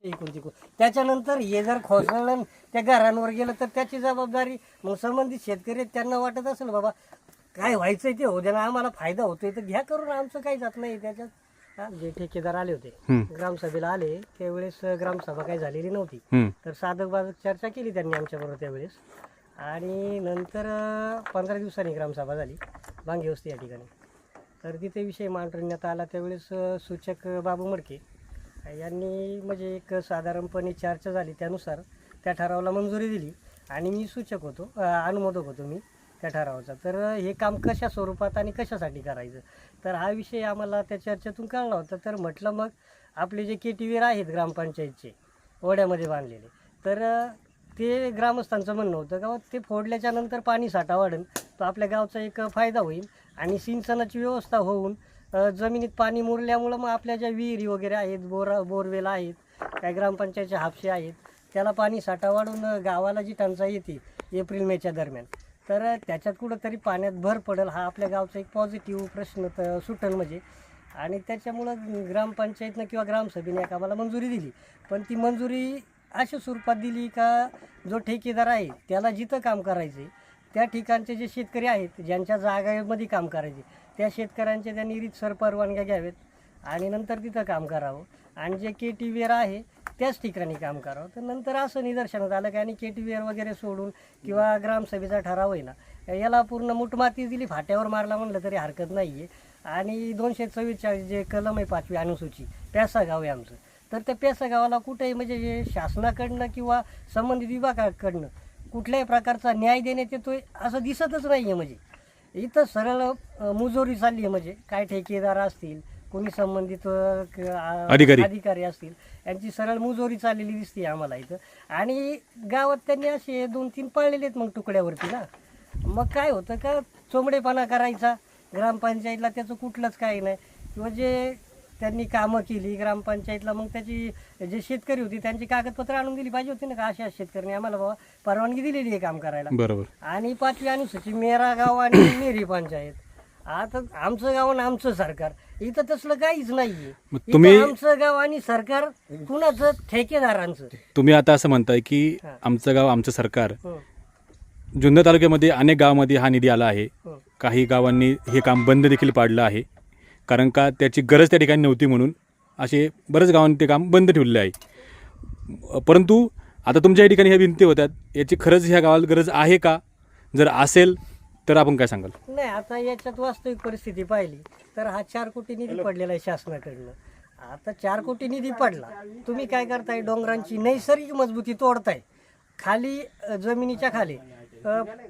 इकून तिकून त्याच्यानंतर हे जर खोसळलं त्या घरांवर गेलं तर त्याची जबाबदारी मग संबंधित शेतकरी आहेत, त्यांना वाटत असेल बाबा काय व्हायचंय ते होऊ द्या ना, आम्हाला फायदा होतोय तर घ्या करून, आमचं काही जात नाही त्याच्यात. जे ठेकेदार आले होते ग्रामसभेला आले त्यावेळेस ग्रामसभा काही झालेली नव्हती, तर साधक बाधक चर्चा केली त्यांनी आमच्याबरोबर त्यावेळेस. आणि नंतर 15 दिवसांनी ग्रामसभा झाली बांगे वस्ती या ठिकाणी. तर तिथे विषय मांडण्यात आला. त्यावेळेस सूचक बाबू मडके यांनी म्हणजे एक साधारणपणे चर्चा झाली, त्यानुसार त्या ठरावाला मंजुरी दिली आणि मी सूचक होतो, अनुमोदक होतो मी त्या ठरावाचा. तर हे काम कशा स्वरूपात आणि कशासाठी करायचं, तर हा विषय आम्हाला त्या चर्चेतून कळला होता. तर म्हटलं मग आपले जे केटीवेर आहेत ग्रामपंचायतचे ओढ्यामध्ये बांधलेले, तर ते ग्रामस्थांचं म्हणणं होतं का ते फोडल्याच्या नंतर पाणी साठा वाढेल, तो आपल्या गावचा एक फायदा होईल आणि सिंचनाची व्यवस्था होऊन जमिनीत पाणी मुरल्यामुळं मग आपल्या ज्या विहिरी वगैरे आहेत, बोरवेल आहेत, काही ग्रामपंचायतचे हापसे आहेत, त्याला पाणी साठा वाढून गावाला जी टंचाई येते एप्रिल मेच्या दरम्यान, तर त्याच्यात कुठंतरी पाण्यात भर पडेल, हा आपल्या गावचा एक पॉझिटिव्ह प्रश्न सुटेल म्हणजे. आणि त्याच्यामुळं ग्रामपंचायतनं किंवा ग्रामसभेने एक आम्हाला मंजुरी दिली. पण ती मंजुरी अशा स्वरूपात दिली का जो ठेकेदार आहे त्याला जिथं काम करायचं आहे त्या ठिकाणचे जे शेतकरी आहेत ज्यांच्या जागेमध्ये काम करायचे त्या शेतकऱ्यांचे त्यांनी रीतसर परवानग्या घ्यावेत आणि नंतर तिथं काम करावं, आणि जे केटीवेर आहे त्याच ठिकाणी काम करावं. तर नंतर असं निदर्शनात आलं की आणि केटीवेर वगैरे सोडून किंवा ग्रामसभेचा ठराव आहे ना, याला पूर्ण मुठमाती दिली, फाट्यावर मारला म्हणलं तरी हरकत नाही आहे. आणि 244 जे कलम आहे 5वी अनुसूची, प्यासा गाव आहे आमचं, तर त्या प्यासा गावाला कुठेही म्हणजे जे शासनाकडनं किंवा संबंधित विभागाकडनं कुठल्याही प्रकारचा न्याय देण्यात येतोय असं दिसतच नाही आहे. म्हणजे इथं सरळ मुजोरी चालली आहे, म्हणजे काय ठेकेदार असतील, कोणी संबंधित अधिकारी असतील, यांची सरळ मुजोरी चाललेली दिसते आम्हाला इथं. आणि गावात त्यांनी असे 2-3 पळलेले आहेत मग तुकड्यावरती ना. मग काय होतं का चोंबडेपणा करायचा ग्रामपंचायतला, त्याचं कुठलंच काही नाही. किंवा जे त्यांनी कामं केली ग्रामपंचायतला, मग त्याची जे शेतकरी होती त्यांची कागदपत्र आणून दिली पाहिजे होती ना, का अशा शेतकऱ्यांनी आम्हाला बाबा परवानगी दिलेली आहे काम करायला. बरोबर. आणि 5वी अनुसूची मेरा गाव आणि मेरी पंचायत, आता आमचं गाव आणि आमचं सरकार, इथं तसलं काहीच नाहीये. तुम्ही आमचं गाव आणि सरकार कुणाचं, ठेकेदारांचं. तुम्ही आता असं म्हणताय की आमचं गाव आमचं सरकार. जुन्नर तालुक्यामध्ये अनेक गावामध्ये हा निधी आला आहे, काही गावांनी हे काम बंद देखील पाडलं आहे, कारण का त्याची गरज त्या ठिकाणी नव्हती म्हणून असे बरेच गावांनी ते काम बंद ठेवलेलं आहे. परंतु आता तुमच्या या ठिकाणी ह्या भिंती होत्यात, याची खरंच ह्या गावाला गरज आहे का? जर असेल तर आपण काय सांगाल? नाही, आता याच्यात वास्तविक परिस्थिती पाहिली तर हा 4 कोटी निधी पडलेला आहे शासनाकडनं. आता 4 कोटी निधी पडला, तुम्ही काय करताय, डोंगरांची नैसर्गिक मजबूती तोडताय, खाली जमिनीच्या खाली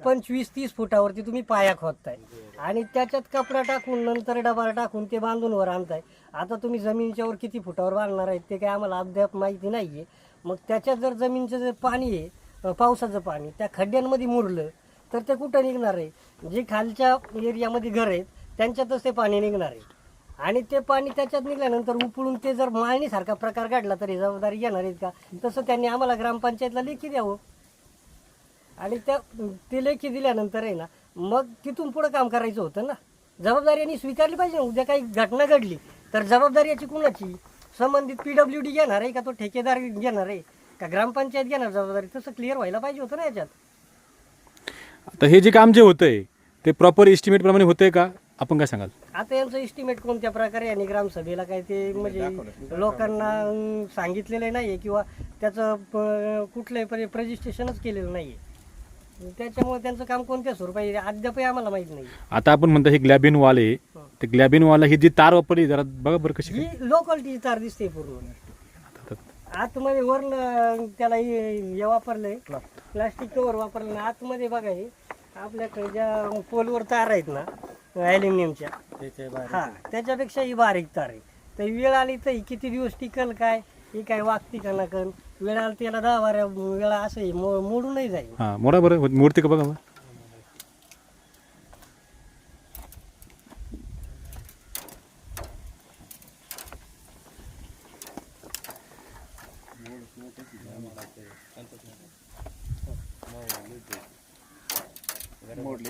25-30 फुटावरती तुम्ही पाया खोदताय आणि त्याच्यात कपडा टाकून नंतर डबा टाकून ते बांधून वर आणताय. आता तुम्ही जमिनीच्या वर किती फुटावर बांधणार आहेत ते काय आम्हाला अद्याप माहिती नाही आहे. मग त्याच्यात जर जमिनीचं जे पाणी आहे, पावसाचं पाणी त्या खड्ड्यांमध्ये मुरलं तर ते कुठं निघणार आहे? जे खालच्या एरियामध्ये घर आहेत त्यांच्यातच ते पाणी निघणार आहे. आणि ते पाणी त्याच्यात निघाल्यानंतर उपळून ते जर माळणीसारखा प्रकार घडला तर ही जबाबदारी घेणार आहेत का? तसं त्यांनी आम्हाला ग्रामपंचायतला लेखी द्यावं आणि ते लेखी दिल्यानंतर आहे ना, मग तिथून पुढं काम करायचं होतं ना. जबाबदारी यांनी स्वीकारली पाहिजे. उद्या काही घटना घडली तर जबाबदारी याची कुणाची? संबंधित PWD घेणार आहे का, तो ठेकेदार घेणार आहे का, ग्रामपंचायत घेणार जबाबदारी? तसं क्लिअर व्हायला पाहिजे होतं ना याच्यात. आता हे जे काम जे होतंय ते प्रॉपर एस्टिमेट प्रमाणे होतंय का, आपण काय सांगाल? आता यांचं एस्टिमेट कोणत्या प्रकारे आणि ग्रामसभेला काय ते म्हणजे लोकांना सांगितलेलं नाही किंवा त्याचं कुठलंही रजिस्ट्रेशनच केलेलं नाही आहे. त्याच्यामुळे त्यांचं काम कोणत्या स्वरूपात अद्यापही आम्हाला माहित नाही. आता आपण म्हणतो हे ग्लॅबिन वाल आहे, ते ग्लॅबिन वाला ही जी तार वापरली जरा बघा बरं कशी. ही लोकलची तार दिसते पूर्ण आतमध्ये. वरून त्याला हे वापरलंय प्लास्टिक कव्हर वापरलं ना. आतमध्ये बघा हे आपल्याकडे ज्या पोलवर तार आहेत ना ॲल्युमिनियमच्या, हा त्याच्यापेक्षा ही बारीक तार आहे. तर वेळ आली तर ही किती दिवस टिकल काय, ही काय वागती का नकल, वेळ आली त्याला 10-12 वेळा असं मोडूनही जाईल. हा मोडा बरं, मूर्ती का बघा. मोडली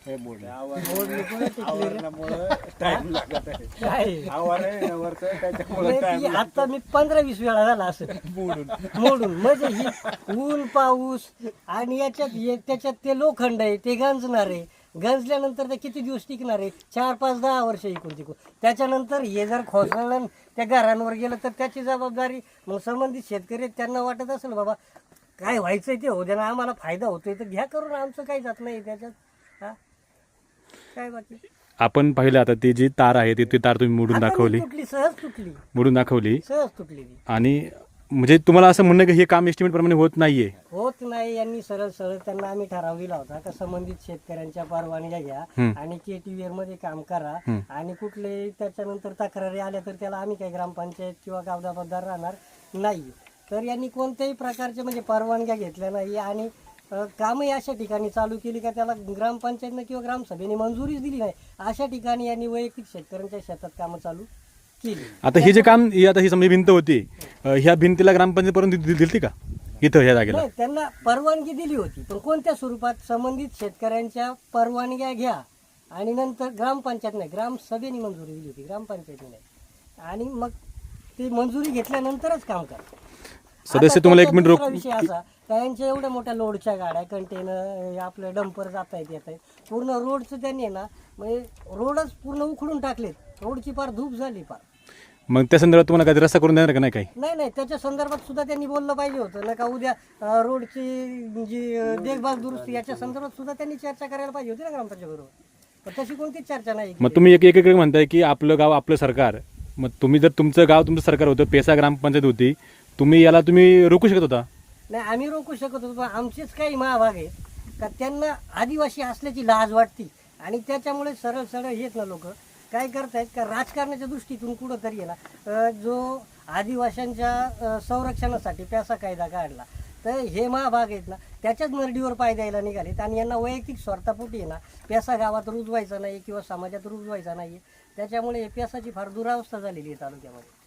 मोडली पुढे टिकली रे. टाइम लागत आहे काय आवार आहे वरचं त्याच्यामुळे नाही, ती आता मी 15-20 वेळा झाला असं मोडून म्हणजे ही ऊन पाऊस आणि त्याच्यात ते लोखंड आहे ते गंजणार आहे. गंजल्यानंतर ते किती दिवस टिकणार आहे? 4-5-10 वर्ष इकून तिकून. त्याच्यानंतर हे जर खोसळलं त्या घरांवर गेलं तर त्याची जबाबदारी मग संबंधित शेतकरी आहेत, त्यांना वाटत असेल बाबा काय व्हायचंय ते होऊ द्या ना, आम्हाला फायदा होतोय तर घ्या करून, आमचं काही जात नाही त्याच्यात. हा काय बाकी आपण पाहिलं आता ती जी तार आहे ती तार तुम्ही मोडून आता दाखवली, तुटली, सहज तुटली, मोडून दाखवली. सहज तुटली ती. आणि म्हणजे तुम्हाला असं म्हणणं की हे काम एस्टिमेट प्रमाणे होत नाहीये. होत नाही. यांनी सरळ सरळ त्यांना आम्ही ठराव दिला होता का संबंधित शेतकऱ्यांच्या परवानग्या घ्या आणि KTVR मध्ये काम करा आणि कुठले त्याच्यानंतर तक्रारी आल्या तर त्याला आम्ही काही ग्रामपंचायत किंवा कागदापत्रार राहणार नाही. तर यांनी कोणत्याही प्रकारचे म्हणजे परवानग्या घेतल्या नाही आणि कामही अशा ठिकाणी चालू केली का त्याला ग्रामपंचायतनं किंवा ग्रामसभेने मंजुरीच दिली नाही. अशा ठिकाणी यांनी वैयक्तिक शेतकऱ्यांच्या शेतात कामं चालू केली. आता हे जे काम आता ही समजा भिंत होती, ह्या भिंतीला ग्रामपंचायत परवानगी दिली का इथं ह्या जागेला? नाही, त्यांना परवानगी दिली होती पण कोणत्या स्वरूपात? संबंधित शेतकऱ्यांच्या परवानग्या घ्या आणि नंतर ग्रामपंचायत नाही, ग्रामसभेने मंजुरी दिली होती, ग्रामपंचायतीने नाही. आणि मग ती मंजुरी घेतल्यानंतरच काम करा. सदस्य तुम्हाला एक मिनिट दुसरा रोख विषय असा त्यांच्या एवढ्या मोठ्या लोडच्या गाड्या, कंटेनर, आपले डंपर जात आहेत येत आहेत, पूर्ण रोडचं त्यांनी आहे ना म्हणजे रोडच पूर्ण उखडून टाकलेत. रोडची फार धूप झाली फार. मग त्या संदर्भात तुम्हाला काही रस्ता करून देणार का नाही काही? नाही, त्याच्या संदर्भात सुद्धा त्यांनी बोललं पाहिजे होतं ना का उद्या रोडची जी देखभाल दुरुस्ती याच्या संदर्भात सुद्धा त्यांनी चर्चा करायला पाहिजे होती ना ग्रामपंचायत बरोबर. पण तशी कोणतीच चर्चा नाही. मग तुम्ही एक एक म्हणताय की आपलं गाव आपलं सरकार, मग तुम्ही जर तुमचं गाव तुमचं सरकार होतं, पेसा ग्रामपंचायत होती, तुम्ही याला तुम्ही रोखू शकत होता? नाही, आम्ही रोखू शकत होतो पण आमचेच काही महाभाग आहेत का त्यांना आदिवासी असल्याची लाज वाटते आणि त्याच्यामुळे सरळ सरळ हेच ना लोक काय करतायत का राजकारणाच्या दृष्टीतून कुठंतरी आहे ना जो आदिवासींच्या संरक्षणासाठी पेसा कायदा काढला तर हे महाभाग आहेत ना त्याच्याच नरडीवर पाय द्यायला निघालेत आणि यांना वैयक्तिक स्वार्थापोटी आहे ना पेसा गावात रुजवायचा नाही किंवा समाजात रुजवायचा नाही. त्याच्यामुळे पेसाची फार दुरावस्था झालेली आहे तालुक्यामध्ये.